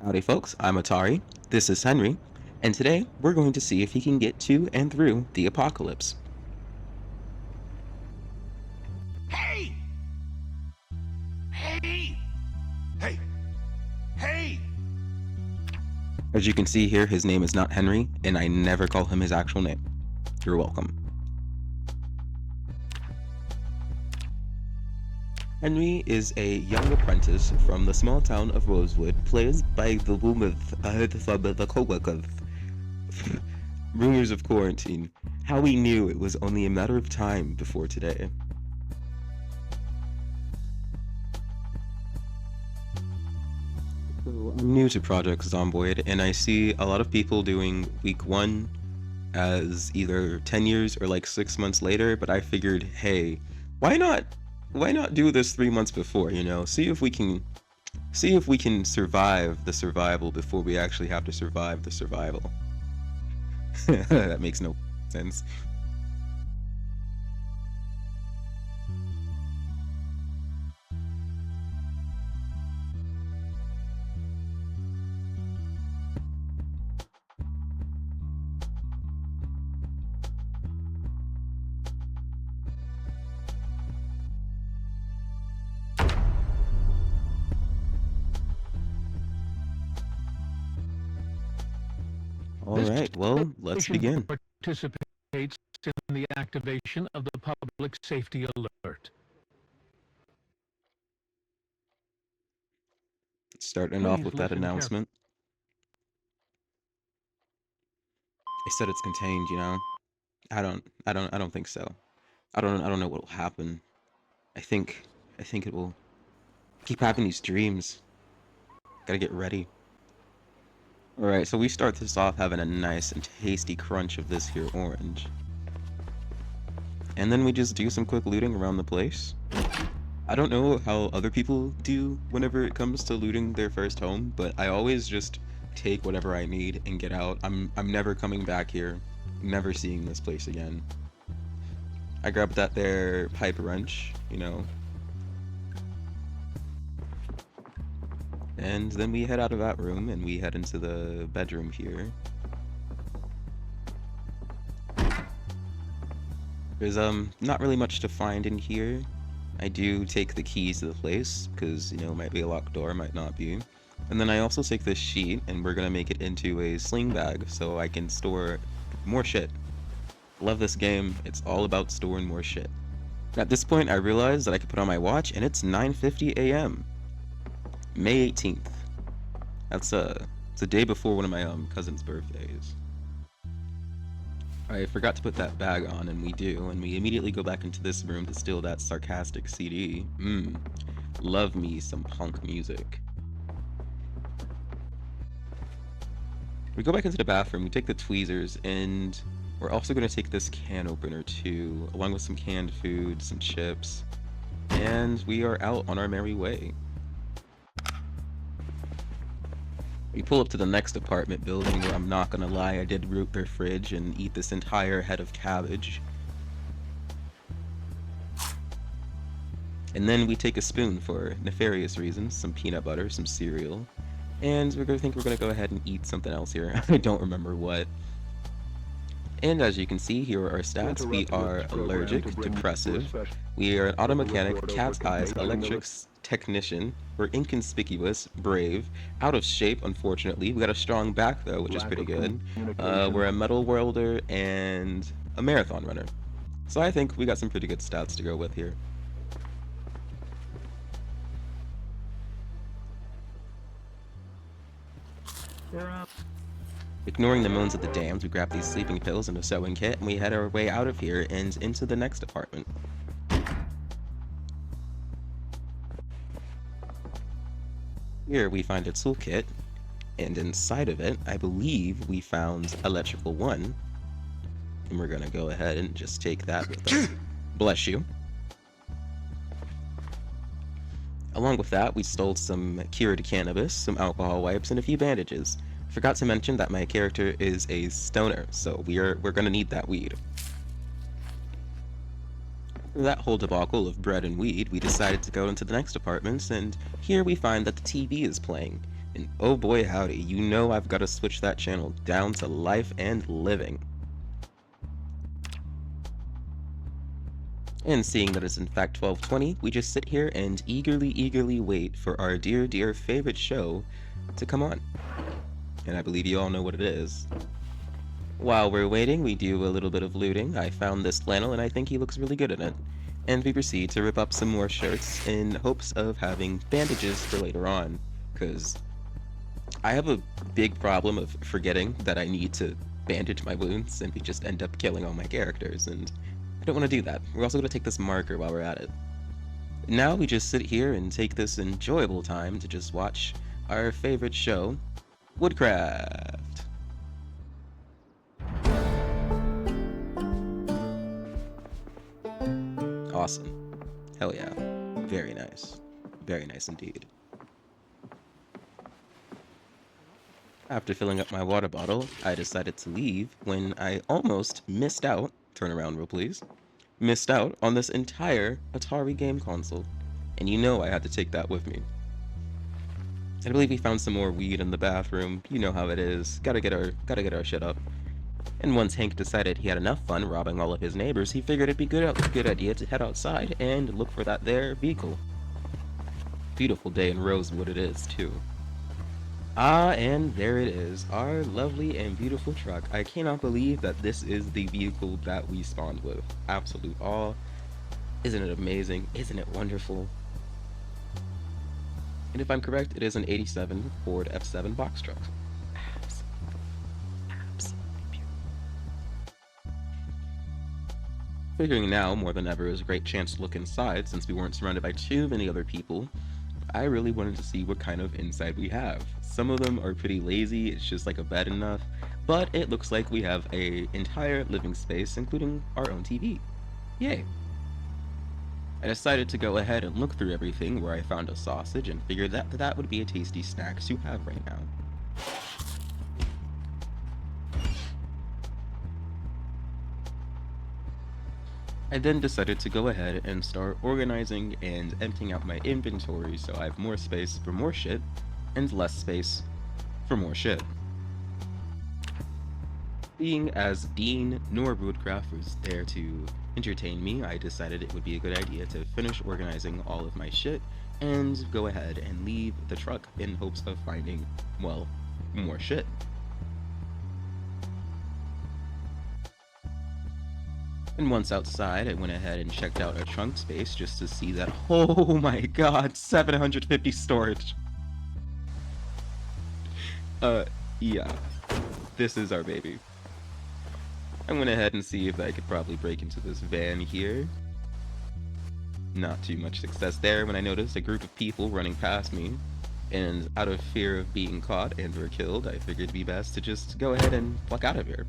Howdy folks, I'm Atari, this is Henry, and today we're going to see if he can get to and through the apocalypse. Hey! Hey! Hey! Hey! As you can see here, his name is not Henry, and I never call him his actual name. You're welcome. Henry is a young apprentice from the small town of Rosewood, played by the woman the co-worker. Rumors of quarantine. How we knew it was only a matter of time before today. So I'm new to Project Zomboid, and I see a lot of people doing week 1 as either 10 years or like 6 months later, but I figured, hey, why not do this 3 months before, you know? See if we can survive the survival before we actually have to survive the survival. That makes no sense. All right, well, let's begin. Participates in the activation of the public safety alert. Starting off with that announcement. I said it's contained, you know. I don't think so. I don't know what will happen. I think it will keep having these dreams. Gotta get ready. Alright, so we start this off having a nice and tasty crunch of this here orange. And then we just do some quick looting around the place. I don't know how other people do whenever it comes to looting their first home, but I always just take whatever I need and get out. I'm never coming back here. Never seeing this place again. I grabbed that there pipe wrench, you know. And then we head out of that room and we head into the bedroom here. There's not really much to find in here. I do take the keys to the place because, you know, it might be a locked door, might not be. And then I also take this sheet and we're gonna make it into a sling bag so I can store more shit. Love this game. It's all about storing more shit. At this point, I realized that I could put on my watch and it's 9:50 a.m. May 18th. It's a day before one of my cousin's birthdays. I forgot to put that bag on, and we do, and we immediately go back into this room to steal that sarcastic CD. Love me some punk music. We go back into the bathroom, we take the tweezers, and we're also going to take this can opener too, along with some canned food, some chips, and we are out on our merry way. We pull up to the next apartment building where I'm not gonna lie, I did root their fridge and eat this entire head of cabbage. And then we take a spoon for nefarious reasons, some peanut butter, some cereal, and we're gonna go ahead and eat something else here. I don't remember what. And as you can see, here are our stats. We are allergic, depressive, we are an auto mechanic, cat's eyes, electrics, technician, we're inconspicuous, brave, out of shape unfortunately, we got a strong back though, which is pretty good, we're a metal welder, and a marathon runner. So I think we got some pretty good stats to go with here. Ignoring the moans of the damned, we grab these sleeping pills and a sewing kit, and we head our way out of here and into the next apartment. Here we find a toolkit, and inside of it, I believe we found electrical 1. And we're gonna go ahead and just take that with us. Bless you. Along with that, we stole some cured cannabis, some alcohol wipes, and a few bandages. Forgot to mention that my character is a stoner, so we're gonna need that weed. After that whole debacle of bread and weed, we decided to go into the next apartments, and here we find that the TV is playing. And oh boy howdy, you know I've got to switch that channel down to life and living. And seeing that it's in fact 12:20, we just sit here and eagerly wait for our dear favorite show to come on. And I believe you all know what it is. While we're waiting, we do a little bit of looting. I found this flannel and I think he looks really good in it. And we proceed to rip up some more shirts in hopes of having bandages for later on, because I have a big problem of forgetting that I need to bandage my wounds and we just end up killing all my characters, and I don't want to do that. We're also going to take this marker while we're at it. Now we just sit here and take this enjoyable time to just watch our favorite show, Woodcraft. Awesome. Hell yeah. Very nice. Very nice indeed. After filling up my water bottle, I decided to leave when I almost missed out, turn around real please, missed out on this entire Atari game console. And you know I had to take that with me. I believe we found some more weed in the bathroom. You know how it is. Gotta get our shit up. And once Hank decided he had enough fun robbing all of his neighbors, he figured it'd be a good idea to head outside and look for that there vehicle. Beautiful day in Rosewood it is, too. Ah, and there it is, our lovely and beautiful truck. I cannot believe that this is the vehicle that we spawned with. Absolute awe. Isn't it amazing? Isn't it wonderful? And if I'm correct, it is an 87 Ford F7 box truck. Figuring now, more than ever, is a great chance to look inside since we weren't surrounded by too many other people. I really wanted to see what kind of inside we have. Some of them are pretty lazy, it's just like a bed enough, but it looks like we have an entire living space, including our own TV. Yay! I decided to go ahead and look through everything, where I found a sausage and figured that would be a tasty snack to have right now. I then decided to go ahead and start organizing and emptying out my inventory so I have more space for more shit and less space for more shit. Being as Dean nor Woodcraft was there to entertain me, I decided it would be a good idea to finish organizing all of my shit and go ahead and leave the truck in hopes of finding, well, more shit. And once outside, I went ahead and checked out our trunk space just to see that, oh my god, 750 storage. Yeah, this is our baby. I went ahead and see if I could probably break into this van here. Not too much success there when I noticed a group of people running past me, and out of fear of being caught and or killed, I figured it'd be best to just go ahead and fuck out of here.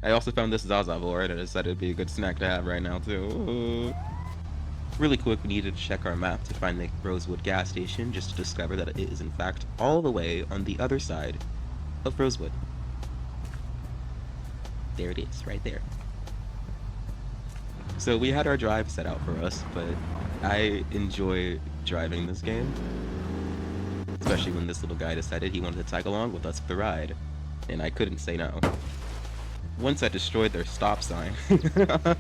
I also found this Zazavor and I decided it'd be a good snack to have right now too. Really quick, we needed to check our map to find the Rosewood gas station just to discover that it is in fact all the way on the other side of Rosewood. There it is, right there. So we had our drive set out for us, but I enjoy driving this game. Especially when this little guy decided he wanted to tag along with us for the ride. And I couldn't say no. Once I destroyed their stop sign, I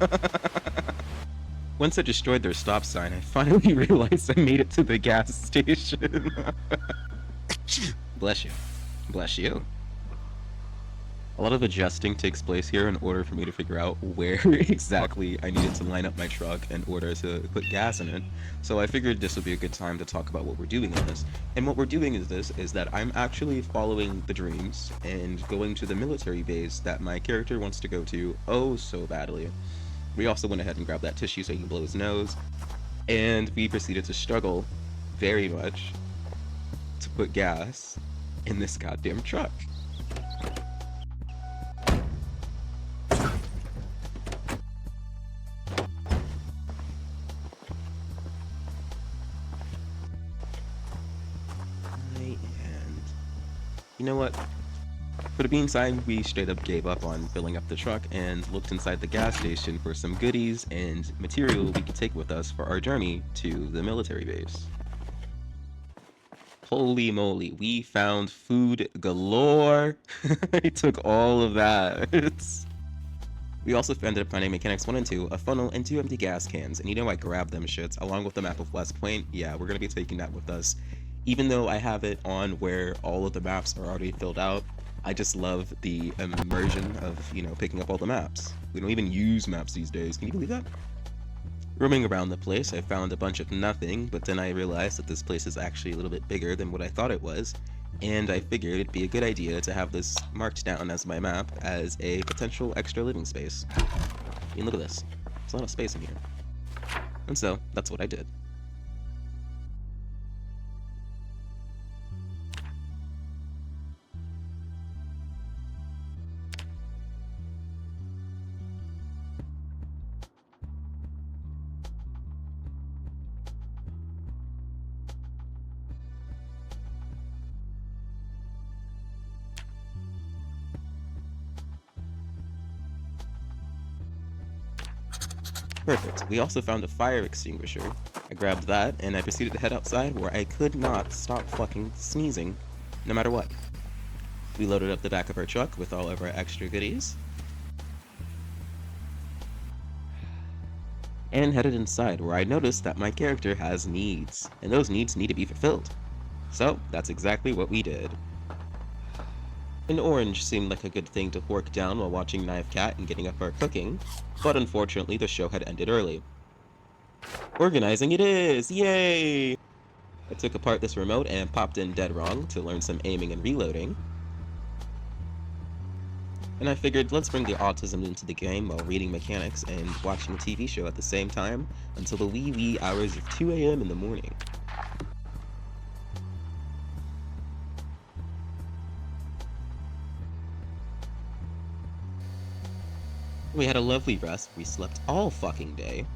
finally realized I made it to the gas station. Bless you. Bless you. A lot of adjusting takes place here in order for me to figure out where exactly I needed to line up my truck in order to put gas in it. So I figured this would be a good time to talk about what we're doing in this. And what we're doing is that I'm actually following the dreams and going to the military base that my character wants to go to oh so badly. We also went ahead and grabbed that tissue so he can blow his nose. And we proceeded to struggle very much to put gas in this goddamn truck. You know what? For the meantime, we straight up gave up on filling up the truck and looked inside the gas station for some goodies and material we could take with us for our journey to the military base. Holy moly, we found food galore. I took all of that. We also ended up finding mechanics 1 and 2, a funnel, and 2 empty gas cans. And you know I grabbed them shits along with the map of West Point. Yeah, we're gonna be taking that with us. Even though I have it on where all of the maps are already filled out, I just love the immersion of, you know, picking up all the maps. We don't even use maps these days. Can you believe that? Roaming around the place, I found a bunch of nothing, but then I realized that this place is actually a little bit bigger than what I thought it was, and I figured it'd be a good idea to have this marked down as my map as a potential extra living space. I mean, look at this. There's a lot of space in here. And so, that's what I did. Perfect. We also found a fire extinguisher. I grabbed that, and I proceeded to head outside where I could not stop fucking sneezing, no matter what. We loaded up the back of our truck with all of our extra goodies, and headed inside where I noticed that my character has needs, and those needs need to be fulfilled. So, that's exactly what we did. An orange seemed like a good thing to fork down while watching Knife Cat and getting up our cooking, but unfortunately the show had ended early. Organizing it is! Yay! I took apart this remote and popped in dead wrong to learn some aiming and reloading. And I figured let's bring the autism into the game while reading mechanics and watching a TV show at the same time until the wee hours of 2 a.m. in the morning. We had a lovely rest. We slept all fucking day.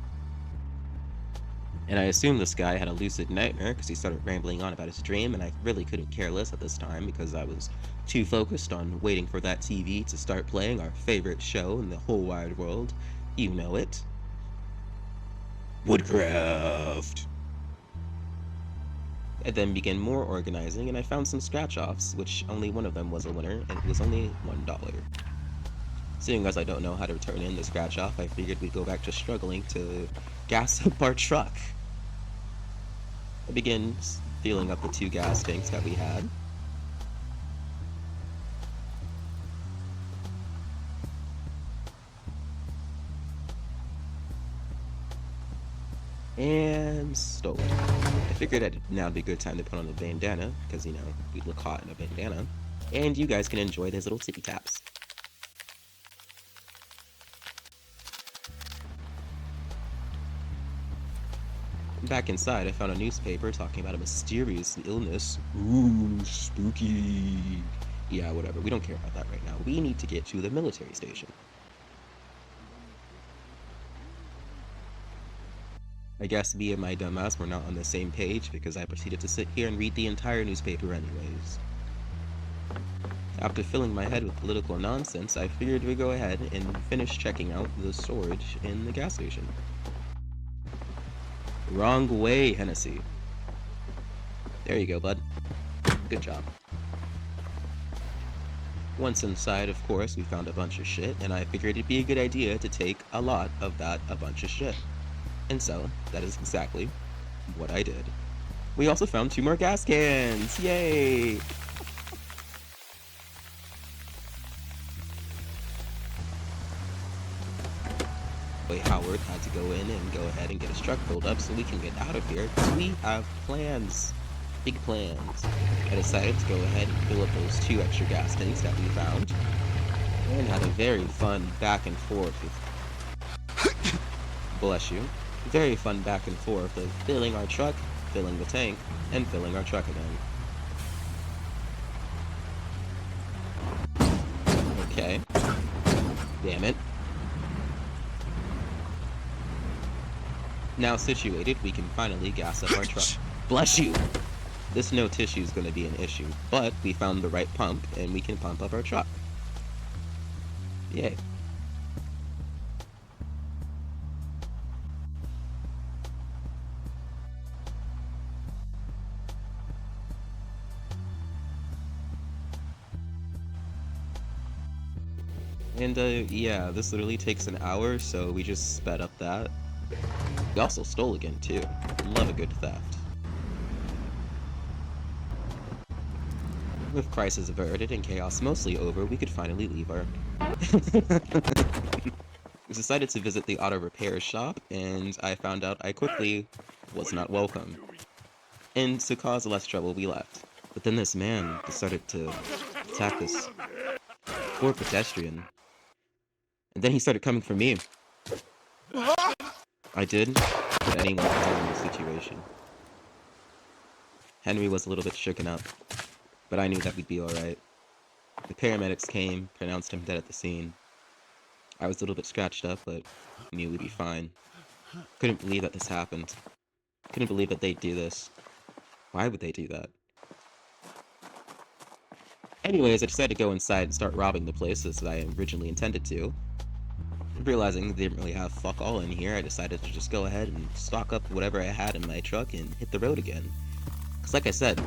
And I assumed this guy had a lucid nightmare because he started rambling on about his dream, and I really couldn't care less at this time because I was too focused on waiting for that TV to start playing our favorite show in the whole wide world. You know it. Woodcraft! I then began more organizing, and I found some scratch-offs, which only one of them was a winner, and it was only $1. Seeing as I don't know how to turn in the scratch-off, I figured we'd go back to struggling to gas up our truck. I began filling up the 2 gas tanks that we had. And stole it. I figured now would be a good time to put on a bandana, because, you know, we'd look hot in a bandana. And you guys can enjoy those little tippy taps. Back inside, I found a newspaper talking about a mysterious illness. Ooh, spooky. Yeah, whatever. We don't care about that right now. We need to get to the military station. I guess me and my dumbass were not on the same page because I proceeded to sit here and read the entire newspaper anyways. After filling my head with political nonsense, I figured we'd go ahead and finish checking out the storage in the gas station. Wrong way, Hennessy. There you go, bud. Good job. Once inside, of course, we found a bunch of shit, and I figured it'd be a good idea to take a lot of that a bunch of shit. And so, that is exactly what I did. We also found 2 more gas cans! Yay! Howard had to go in and go ahead and get his truck filled up so we can get out of here because we have plans. Big plans. I decided to go ahead and fill up those 2 extra gas tanks that we found and had a very fun back and forth with bless you. Very fun back and forth of filling our truck, filling the tank, and filling our truck again. Okay. Damn it. Now situated, we can finally gas up our truck. Bless you! This no tissue is going to be an issue, but we found the right pump, and we can pump up our truck. Yay. And yeah, this literally takes an hour, so we just sped up that. We also stole again, too. Love a good theft. With crisis averted and chaos mostly over, we could finally leave our... We decided to visit the auto repair shop, and I found out I quickly was not welcome. And to cause less trouble, we left. But then this man decided to attack this poor pedestrian. And then he started coming for me. I did what anyone would do in this situation. Henry was a little bit shooken up, but I knew that we'd be alright. The paramedics came, pronounced him dead at the scene. I was a little bit scratched up, but knew we'd be fine. Couldn't believe that this happened. Couldn't believe that they'd do this. Why would they do that? Anyways, I decided to go inside and start robbing the place as I originally intended to. Realizing they didn't really have fuck all in here, I decided to just go ahead and stock up whatever I had in my truck and hit the road again. Cause like I said,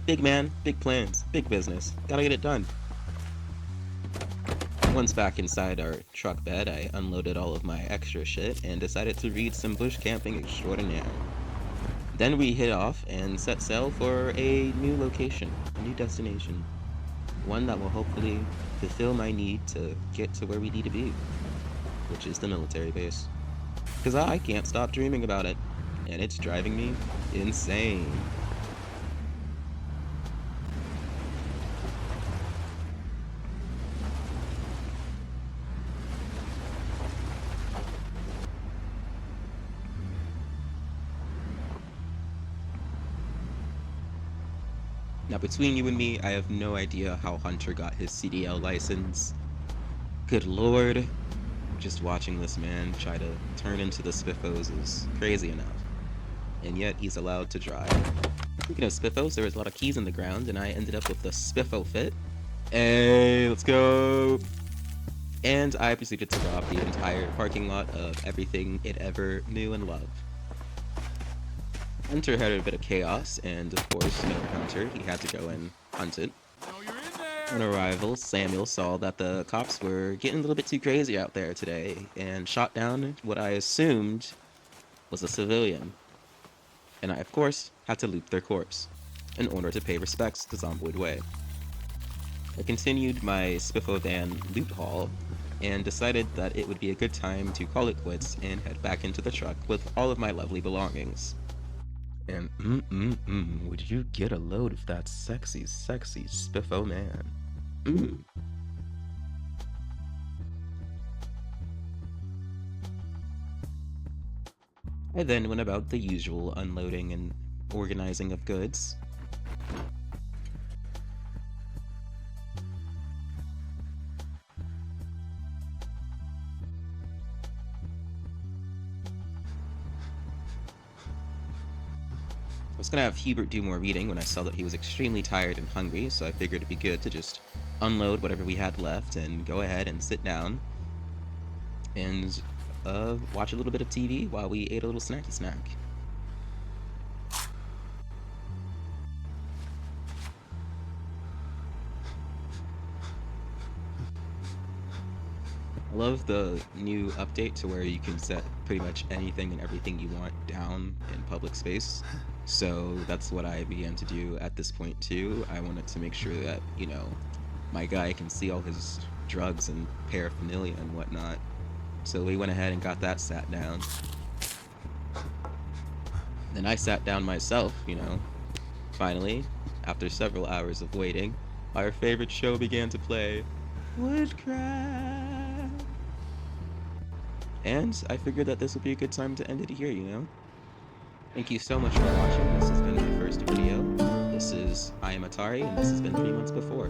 big man, big plans, big business, gotta get it done. Once back inside our truck bed, I unloaded all of my extra shit and decided to read some bush camping extraordinaire. Then we hit off and set sail for a new location, a new destination. One that will hopefully fulfill my need to get to where we need to be, which is the military base. Because I can't stop dreaming about it, and it's driving me insane. Now, between you and me, I have no idea how Hunter got his CDL license. Good lord. Just watching this man try to turn into the Spiffos is crazy enough. And yet, he's allowed to drive. Speaking of Spiffos, there was a lot of keys in the ground, and I ended up with the Spiffo fit. Hey, let's go! And I proceeded to rob the entire parking lot of everything it ever knew and loved. Hunter had a bit of chaos, and of course, you know Hunter, he had to go and hunt it. On arrival, Samuel saw that the cops were getting a little bit too crazy out there today, and shot down what I assumed was a civilian. And I, of course, had to loot their corpse, in order to pay respects the Zomboid way. I continued my Spiffo van loot haul, and decided that it would be a good time to call it quits and head back into the truck with all of my lovely belongings. And would you get a load of that sexy, sexy Spiffo man? I then went about the usual unloading and organizing of goods. I was gonna have Hubert do more reading when I saw that he was extremely tired and hungry, so I figured it'd be good to just unload whatever we had left and go ahead and sit down and watch a little bit of TV while we ate a little snacky snack. I love the new update to where you can set pretty much anything and everything you want down in public space. So that's what I began to do at this point too. I wanted to make sure that, you know, my guy can see all his drugs and paraphernalia and whatnot. So we went ahead and got that sat down. Then I sat down myself, you know. Finally, after several hours of waiting, our favorite show began to play, Woodcraft. And I figured that this would be a good time to end it here, you know. Thank you so much for watching. This has been my first video. This is I Am Atari, and this has been 3 months before.